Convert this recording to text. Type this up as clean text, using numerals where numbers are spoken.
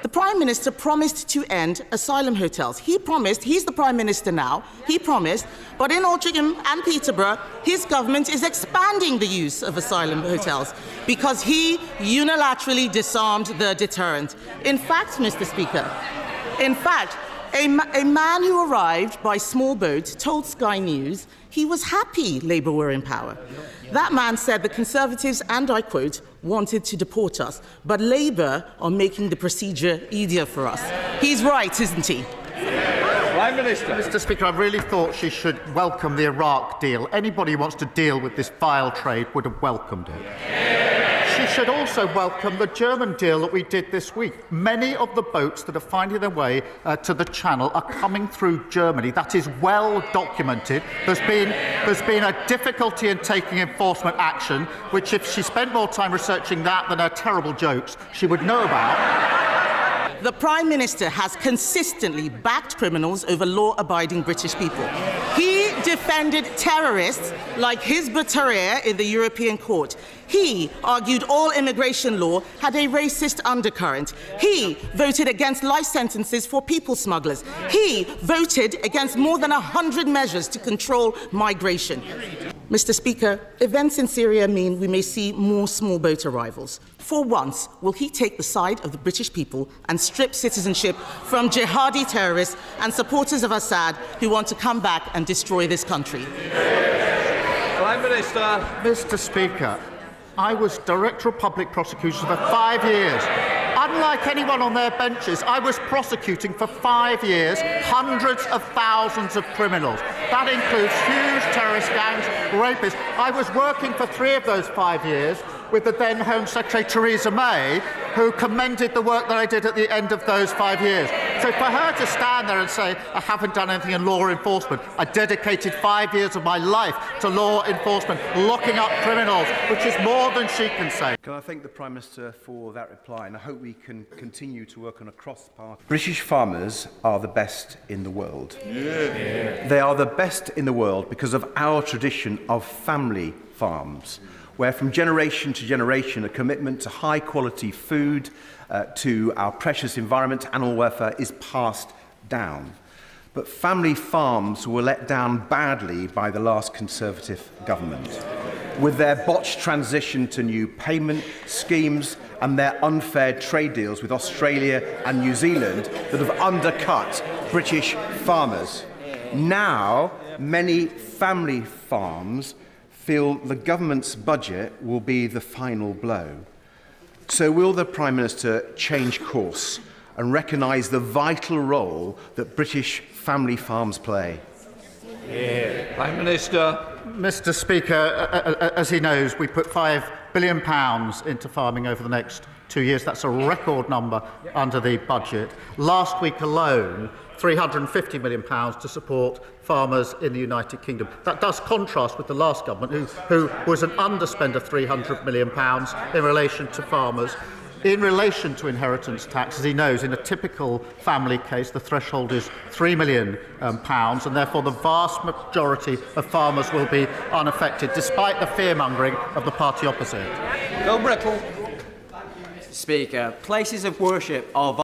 The Prime Minister promised to end asylum hotels. He promised, he's the Prime Minister now, he promised, but in Altrincham and Peterborough, his government is expanding the use of asylum hotels because he unilaterally disarmed the deterrent. In fact, Mr. Speaker, a man who arrived by small boat told Sky News he was happy Labour were in power. That man said the Conservatives, and I quote, wanted to deport us, but Labour are making the procedure easier for us. He's right, isn't he? Prime Minister. Mr. Speaker, I really thought she should welcome the Iraq deal. Anybody who wants to deal with this vile trade would have welcomed it. She should also welcome the German deal that we did this week. Many of the boats that are finding their way to the Channel are coming through Germany. That is well documented. There's been a difficulty in taking enforcement action, which if she spent more time researching that than her terrible jokes, she would know about. The Prime Minister has consistently backed criminals over law-abiding British people. He defended terrorists like Hizb ut-Tahrir in the European Court. He argued all immigration law had a racist undercurrent. He voted against life sentences for people smugglers. He voted against more than 100 measures to control migration. Mr. Speaker, events in Syria mean we may see more small boat arrivals. For once, will he take the side of the British people and strip citizenship from jihadi terrorists and supporters of Assad who want to come back and destroy this country? Prime Minister. Mr. Speaker, I was Director of Public Prosecution for 5 years. Unlike anyone on their benches, I was prosecuting for 5 years hundreds of thousands of criminals. That includes huge terrorist gangs, rapists. I was working for 3 of those 5 years with the then Home Secretary Theresa May, who commended the work that I did at the end of those 5 years. So for her to stand there and say, I haven't done anything in law enforcement, I dedicated 5 years of my life to law enforcement, locking up criminals, which is more than she can say. Can I thank the Prime Minister for that reply, and I hope we can continue to work on a cross-party. British farmers are the best in the world. Yeah. They are the best in the world because of our tradition of family farms, where from generation to generation a commitment to high-quality food, to our precious environment, animal welfare, is passed down. But family farms were let down badly by the last Conservative government, with their botched transition to new payment schemes and their unfair trade deals with Australia and New Zealand that have undercut British farmers. Now, many family farms feel the government's budget will be the final blow. So will the Prime Minister change course and recognise the vital role that British family farms play? Yeah. Prime Minister. Mr. Speaker, as he knows, we put £5 billion into farming over the next 2 years. That's a record number under the budget. Last week alone, £350 million to support farmers in the United Kingdom. That does contrast with the last government, who was an underspend of £300 million in relation to farmers. In relation to inheritance tax, as he knows, in a typical family case, the threshold is £3 million, and therefore the vast majority of farmers will be unaffected, despite the fear-mongering of the party opposite. Bill Brittle. Speaker, places of worship are